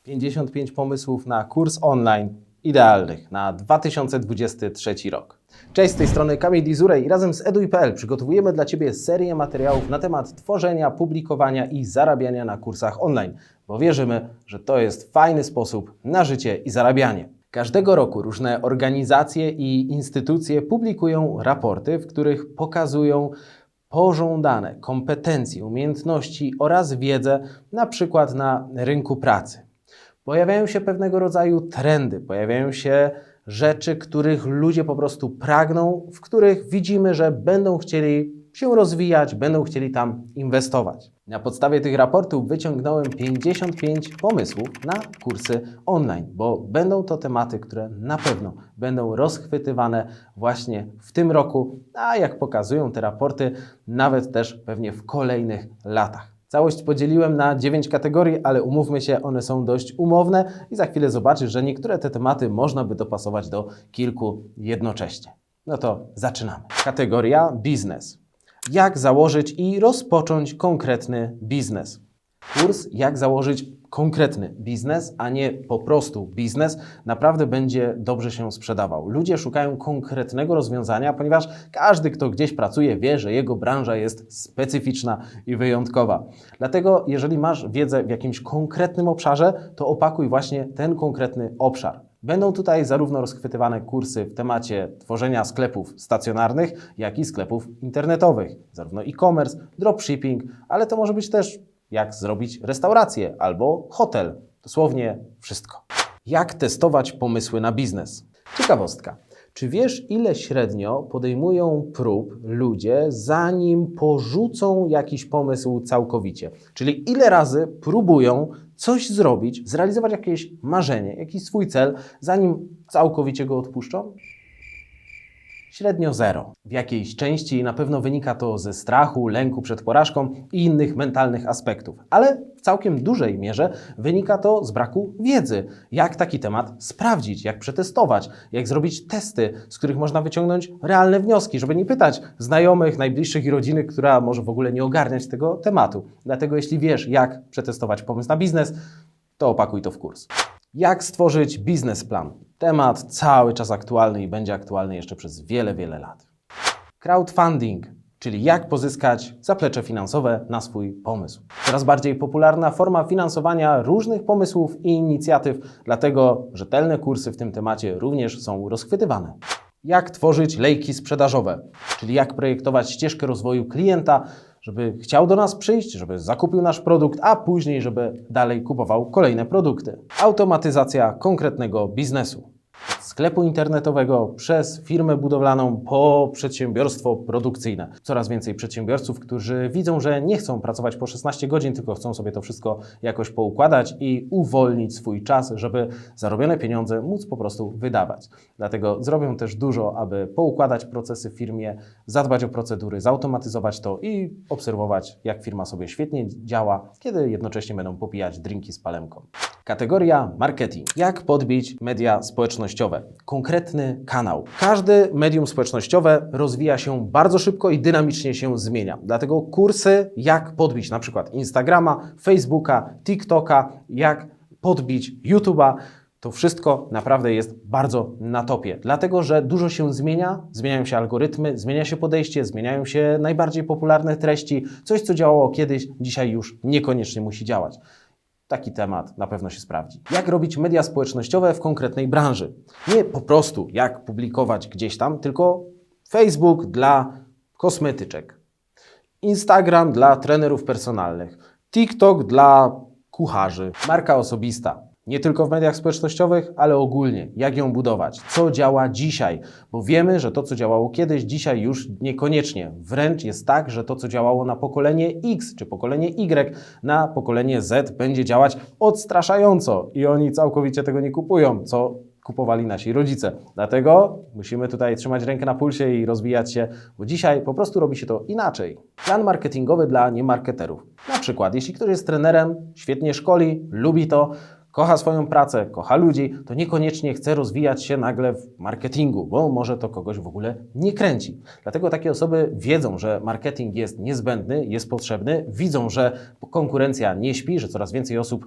55 pomysłów na kurs online idealnych na 2023 rok. Cześć, z tej strony Kamil Dizurej i razem z Eduj.pl przygotowujemy dla Ciebie serię materiałów na temat tworzenia, publikowania i zarabiania na kursach online, bo wierzymy, że to jest fajny sposób na życie i zarabianie. Każdego roku różne organizacje i instytucje publikują raporty, w których pokazują pożądane kompetencje, umiejętności oraz wiedzę, na przykład na rynku pracy. Pojawiają się pewnego rodzaju trendy, pojawiają się rzeczy, których ludzie po prostu pragną, w których widzimy, że będą chcieli się rozwijać, będą chcieli tam inwestować. Na podstawie tych raportów wyciągnąłem 55 pomysłów na kursy online, bo będą to tematy, które na pewno będą rozchwytywane właśnie w tym roku, a jak pokazują te raporty, nawet też pewnie w kolejnych latach. Całość podzieliłem na 9 kategorii, ale umówmy się, one są dość umowne i za chwilę zobaczysz, że niektóre te tematy można by dopasować do kilku jednocześnie. No to zaczynamy. Kategoria biznes. Jak założyć i rozpocząć konkretny biznes? Kurs jak założyć konkretny biznes, a nie po prostu biznes, naprawdę będzie dobrze się sprzedawał. Ludzie szukają konkretnego rozwiązania, ponieważ każdy, kto gdzieś pracuje, wie, że jego branża jest specyficzna i wyjątkowa. Dlatego, jeżeli masz wiedzę w jakimś konkretnym obszarze, to opakuj właśnie ten konkretny obszar. Będą tutaj zarówno rozchwytywane kursy w temacie tworzenia sklepów stacjonarnych, jak i sklepów internetowych. Zarówno e-commerce, dropshipping, ale to może być też jak zrobić restaurację albo hotel. Dosłownie wszystko. Jak testować pomysły na biznes? Ciekawostka. Czy wiesz, ile średnio podejmują prób ludzie, zanim porzucą jakiś pomysł całkowicie? Czyli ile razy próbują coś zrobić, zrealizować jakieś marzenie, jakiś swój cel, zanim całkowicie go odpuszczą? Średnio zero. W jakiejś części na pewno wynika to ze strachu, lęku przed porażką i innych mentalnych aspektów, ale w całkiem dużej mierze wynika to z braku wiedzy. Jak taki temat sprawdzić, jak przetestować, jak zrobić testy, z których można wyciągnąć realne wnioski, żeby nie pytać znajomych, najbliższych i rodziny, która może w ogóle nie ogarniać tego tematu. Dlatego jeśli wiesz, jak przetestować pomysł na biznes, to opakuj to w kurs. Jak stworzyć biznesplan? Temat cały czas aktualny i będzie aktualny jeszcze przez wiele, wiele lat. Crowdfunding, czyli jak pozyskać zaplecze finansowe na swój pomysł. Coraz bardziej popularna forma finansowania różnych pomysłów i inicjatyw, dlatego rzetelne kursy w tym temacie również są rozchwytywane. Jak tworzyć lejki sprzedażowe, czyli jak projektować ścieżkę rozwoju klienta, żeby chciał do nas przyjść, żeby zakupił nasz produkt, a później, żeby dalej kupował kolejne produkty. Automatyzacja konkretnego biznesu. Od sklepu internetowego przez firmę budowlaną po przedsiębiorstwo produkcyjne. Coraz więcej przedsiębiorców, którzy widzą, że nie chcą pracować po 16 godzin, tylko chcą sobie to wszystko jakoś poukładać i uwolnić swój czas, żeby zarobione pieniądze móc po prostu wydawać. Dlatego zrobią też dużo, aby poukładać procesy w firmie, zadbać o procedury, zautomatyzować to i obserwować, jak firma sobie świetnie działa, kiedy jednocześnie będą popijać drinki z palemką. Kategoria marketing. Jak podbić media społecznościowe? Konkretny kanał. Każde medium społecznościowe rozwija się bardzo szybko i dynamicznie się zmienia. Dlatego kursy, jak podbić na przykład Instagrama, Facebooka, TikToka, jak podbić YouTube'a, to wszystko naprawdę jest bardzo na topie. Dlatego, że dużo się zmienia, zmieniają się algorytmy, zmienia się podejście, zmieniają się najbardziej popularne treści. Coś, co działało kiedyś, dzisiaj już niekoniecznie musi działać. Taki temat na pewno się sprawdzi. Jak robić media społecznościowe w konkretnej branży? Nie po prostu jak publikować gdzieś tam, tylko Facebook dla kosmetyczek, Instagram dla trenerów personalnych, TikTok dla kucharzy, marka osobista. Nie tylko w mediach społecznościowych, ale ogólnie. Jak ją budować? Co działa dzisiaj? Bo wiemy, że to, co działało kiedyś, dzisiaj już niekoniecznie. Wręcz jest tak, że to, co działało na pokolenie X czy pokolenie Y, na pokolenie Z będzie działać odstraszająco. I oni całkowicie tego nie kupują, co kupowali nasi rodzice. Dlatego musimy tutaj trzymać rękę na pulsie i rozwijać się, bo dzisiaj po prostu robi się to inaczej. Plan marketingowy dla niemarketerów. Na przykład, jeśli ktoś jest trenerem, świetnie szkoli, lubi to, kocha swoją pracę, kocha ludzi, to niekoniecznie chce rozwijać się nagle w marketingu, bo może to kogoś w ogóle nie kręci. Dlatego takie osoby wiedzą, że marketing jest niezbędny, jest potrzebny, widzą, że konkurencja nie śpi, że coraz więcej osób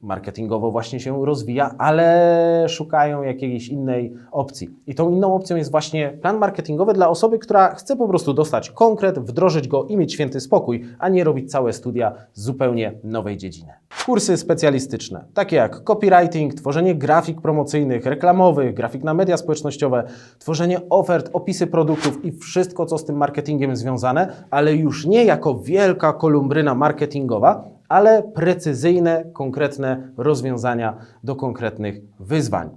marketingowo właśnie się rozwija, ale szukają jakiejś innej opcji. I tą inną opcją jest właśnie plan marketingowy dla osoby, która chce po prostu dostać konkret, wdrożyć go i mieć święty spokój, a nie robić całe studia z zupełnie nowej dziedziny. Kursy specjalistyczne, takie jak copywriting, tworzenie grafik promocyjnych, reklamowych, grafik na media społecznościowe, tworzenie ofert, opisy produktów i wszystko, co z tym marketingiem związane, ale już nie jako wielka kolumbryna marketingowa, ale precyzyjne, konkretne rozwiązania do konkretnych wyzwań.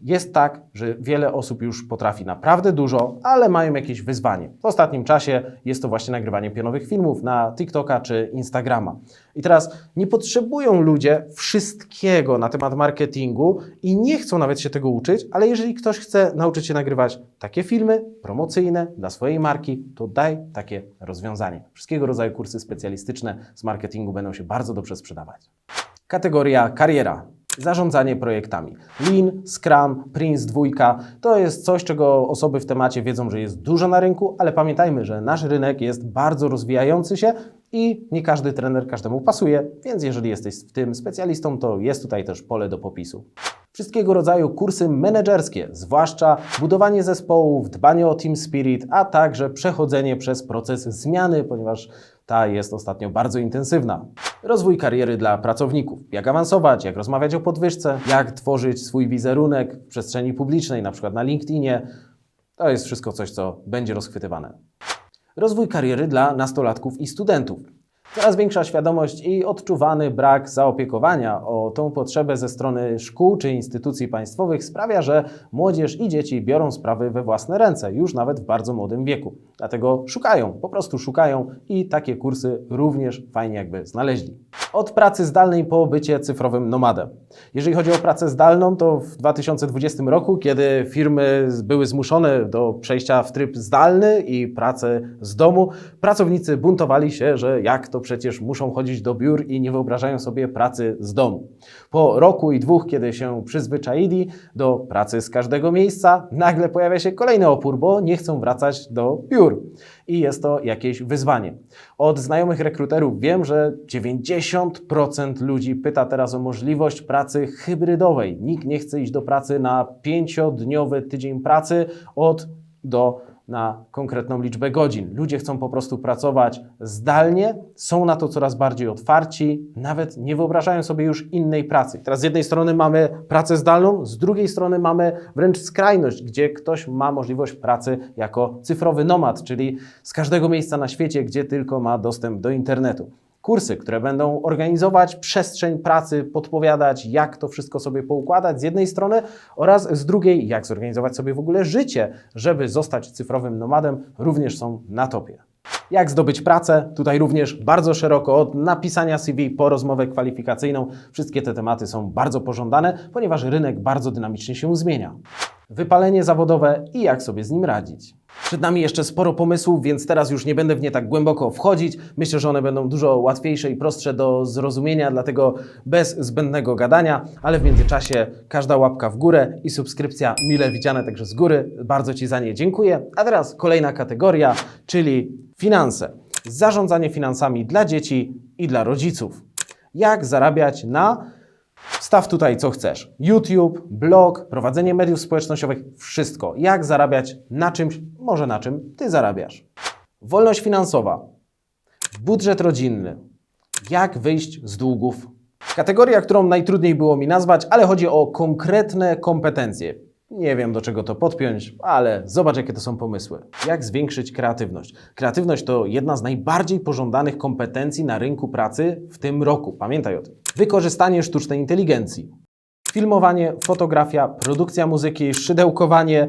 Jest tak, że wiele osób już potrafi naprawdę dużo, ale mają jakieś wyzwanie. W ostatnim czasie jest to właśnie nagrywanie pionowych filmów na TikToka czy Instagrama. I teraz nie potrzebują ludzie wszystkiego na temat marketingu i nie chcą nawet się tego uczyć, ale jeżeli ktoś chce nauczyć się nagrywać takie filmy promocyjne dla swojej marki, to daj takie rozwiązanie. Wszystkiego rodzaju kursy specjalistyczne z marketingu będą się bardzo dobrze sprzedawać. Kategoria kariera. Zarządzanie projektami. Lean, Scrum, Prince2 to jest coś, czego osoby w temacie wiedzą, że jest dużo na rynku, ale pamiętajmy, że nasz rynek jest bardzo rozwijający się i nie każdy trener każdemu pasuje, więc jeżeli jesteś w tym specjalistą, to jest tutaj też pole do popisu. Wszystkiego rodzaju kursy menedżerskie, zwłaszcza budowanie zespołów, dbanie o team spirit, a także przechodzenie przez proces zmiany, ponieważ ta jest ostatnio bardzo intensywna. Rozwój kariery dla pracowników. Jak awansować, jak rozmawiać o podwyżce, jak tworzyć swój wizerunek w przestrzeni publicznej, na przykład na LinkedInie. To jest wszystko coś, co będzie rozchwytywane. Rozwój kariery dla nastolatków i studentów. Coraz większa świadomość i odczuwany brak zaopiekowania o tą potrzebę ze strony szkół czy instytucji państwowych sprawia, że młodzież i dzieci biorą sprawy we własne ręce, już nawet w bardzo młodym wieku. Dlatego szukają, po prostu szukają i takie kursy również fajnie jakby znaleźli. Od pracy zdalnej po bycie cyfrowym nomadem. Jeżeli chodzi o pracę zdalną, to w 2020 roku, kiedy firmy były zmuszone do przejścia w tryb zdalny i pracy z domu, pracownicy buntowali się, że jak to przecież muszą chodzić do biur i nie wyobrażają sobie pracy z domu. Po roku i dwóch, kiedy się przyzwyczaili do pracy z każdego miejsca, nagle pojawia się kolejny opór, bo nie chcą wracać do biur. I jest to jakieś wyzwanie. Od znajomych rekruterów wiem, że 90% ludzi pyta teraz o możliwość pracy hybrydowej. Nikt nie chce iść do pracy na 5-dniowy tydzień pracy na konkretną liczbę godzin. Ludzie chcą po prostu pracować zdalnie, są na to coraz bardziej otwarci, nawet nie wyobrażają sobie już innej pracy. Teraz z jednej strony mamy pracę zdalną, z drugiej strony mamy wręcz skrajność, gdzie ktoś ma możliwość pracy jako cyfrowy nomad, czyli z każdego miejsca na świecie, gdzie tylko ma dostęp do internetu. Kursy, które będą organizować przestrzeń pracy, podpowiadać, jak to wszystko sobie poukładać z jednej strony oraz z drugiej, jak zorganizować sobie w ogóle życie, żeby zostać cyfrowym nomadem, również są na topie. Jak zdobyć pracę? Tutaj również bardzo szeroko, od napisania CV po rozmowę kwalifikacyjną. Wszystkie te tematy są bardzo pożądane, ponieważ rynek bardzo dynamicznie się zmienia. Wypalenie zawodowe i jak sobie z nim radzić. Przed nami jeszcze sporo pomysłów, więc teraz już nie będę w nie tak głęboko wchodzić. Myślę, że one będą dużo łatwiejsze i prostsze do zrozumienia, dlatego bez zbędnego gadania, ale w międzyczasie każda łapka w górę i subskrypcja mile widziane, także z góry. Bardzo Ci za nie dziękuję. A teraz kolejna kategoria, czyli finanse. Zarządzanie finansami dla dzieci i dla rodziców. Jak zarabiać na... Wstaw tutaj co chcesz. YouTube, blog, prowadzenie mediów społecznościowych, wszystko. Jak zarabiać na czymś, może na czym Ty zarabiasz. Wolność finansowa, budżet rodzinny, jak wyjść z długów. Kategoria, którą najtrudniej było mi nazwać, ale chodzi o konkretne kompetencje. Nie wiem, do czego to podpiąć, ale zobacz, jakie to są pomysły. Jak zwiększyć kreatywność? Kreatywność to jedna z najbardziej pożądanych kompetencji na rynku pracy w tym roku. Pamiętaj o tym. Wykorzystanie sztucznej inteligencji. Filmowanie, fotografia, produkcja muzyki, szydełkowanie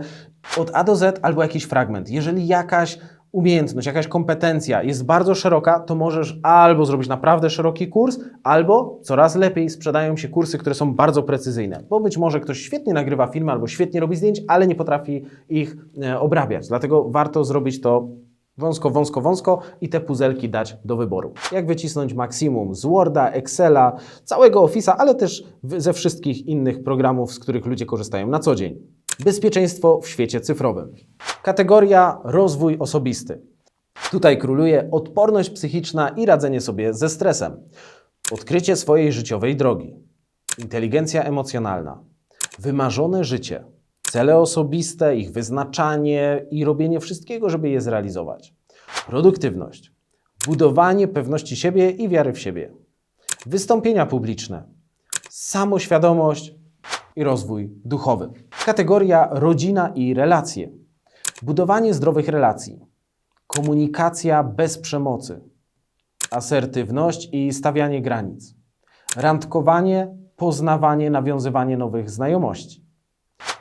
od A do Z albo jakiś fragment. Jeżeli jakaś umiejętność, jakaś kompetencja jest bardzo szeroka, to możesz albo zrobić naprawdę szeroki kurs, albo coraz lepiej sprzedają się kursy, które są bardzo precyzyjne. Bo być może ktoś świetnie nagrywa filmy albo świetnie robi zdjęć, ale nie potrafi ich obrabiać. Dlatego warto zrobić to wąsko i te puzelki dać do wyboru. Jak wycisnąć maksimum z Worda, Excela, całego Office'a, ale też ze wszystkich innych programów, z których ludzie korzystają na co dzień. Bezpieczeństwo w świecie cyfrowym. Kategoria rozwój osobisty. Tutaj króluje odporność psychiczna i radzenie sobie ze stresem. Odkrycie swojej życiowej drogi. inteligencja emocjonalna, wymarzone życie, cele osobiste, ich wyznaczanie i robienie wszystkiego, żeby je zrealizować, produktywność, budowanie pewności siebie i wiary w siebie, wystąpienia publiczne, samoświadomość i rozwój duchowy. Kategoria rodzina i relacje, budowanie zdrowych relacji, komunikacja bez przemocy, asertywność i stawianie granic, randkowanie, poznawanie, nawiązywanie nowych znajomości,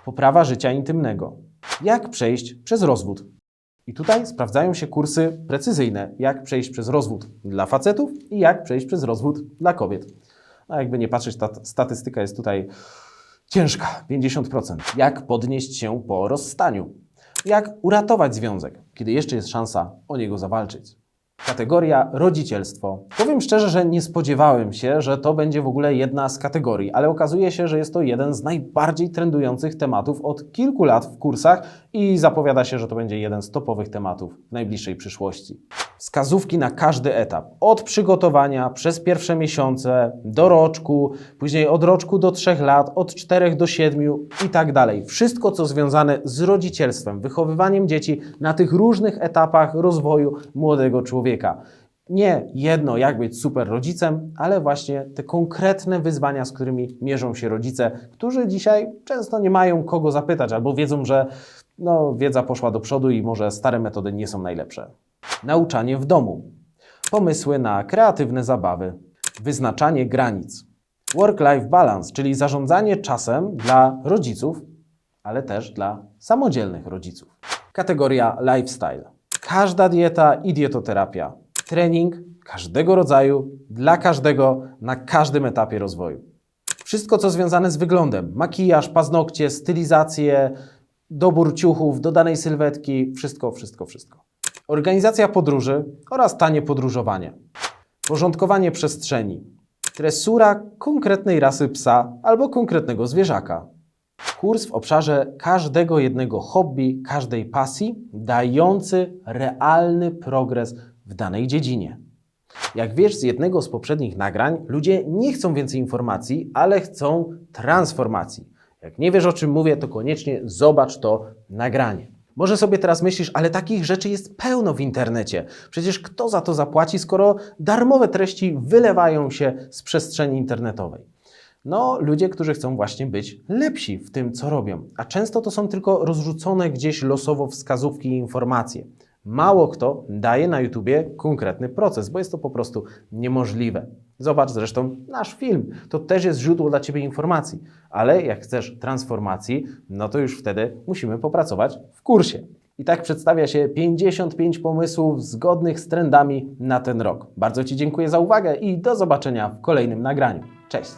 poprawa życia intymnego, jak przejść przez rozwód. I tutaj sprawdzają się kursy precyzyjne, jak przejść przez rozwód dla facetów i jak przejść przez rozwód dla kobiet. A jakby nie patrzeć, ta statystyka jest tutaj ciężka, 50%. Jak podnieść się po rozstaniu, jak uratować związek, kiedy jeszcze jest szansa o niego zawalczyć. Kategoria rodzicielstwo. Powiem szczerze, że nie spodziewałem się, że to będzie w ogóle jedna z kategorii, ale okazuje się, że jest to jeden z najbardziej trendujących tematów od kilku lat w kursach i zapowiada się, że to będzie jeden z topowych tematów w najbliższej przyszłości. Wskazówki na każdy etap. Od przygotowania przez pierwsze miesiące do roczku, później od roczku do 3 lat, od 4 do 7 i tak dalej. Wszystko, co związane z rodzicielstwem, wychowywaniem dzieci na tych różnych etapach rozwoju młodego człowieka. Nie jedno, jak być super rodzicem, ale właśnie te konkretne wyzwania, z którymi mierzą się rodzice, którzy dzisiaj często nie mają kogo zapytać albo wiedzą, że wiedza poszła do przodu i może stare metody nie są najlepsze. Nauczanie w domu, pomysły na kreatywne zabawy, wyznaczanie granic, work-life balance, czyli zarządzanie czasem dla rodziców, ale też dla samodzielnych rodziców. Kategoria lifestyle, każda dieta i dietoterapia, trening każdego rodzaju, dla każdego, na każdym etapie rozwoju. Wszystko, co związane z wyglądem, makijaż, paznokcie, stylizację, dobór ciuchów, dodanej sylwetki, wszystko. Organizacja podróży oraz tanie podróżowanie. Porządkowanie przestrzeni. Tresura konkretnej rasy psa albo konkretnego zwierzaka. Kurs w obszarze każdego jednego hobby, każdej pasji, dający realny progres w danej dziedzinie. Jak wiesz z jednego z poprzednich nagrań, ludzie nie chcą więcej informacji, ale chcą transformacji. Jak nie wiesz, o czym mówię, to koniecznie zobacz to nagranie. Może sobie teraz myślisz, ale takich rzeczy jest pełno w internecie. Przecież kto za to zapłaci, skoro darmowe treści wylewają się z przestrzeni internetowej? Ludzie, którzy chcą właśnie być lepsi w tym, co robią. A często to są tylko rozrzucone gdzieś losowo wskazówki i informacje. Mało kto daje na YouTubie konkretny proces, bo jest to po prostu niemożliwe. Zobacz zresztą nasz film. To też jest źródło dla Ciebie informacji. Ale jak chcesz transformacji, to już wtedy musimy popracować w kursie. I tak przedstawia się 55 pomysłów zgodnych z trendami na ten rok. Bardzo Ci dziękuję za uwagę i do zobaczenia w kolejnym nagraniu. Cześć!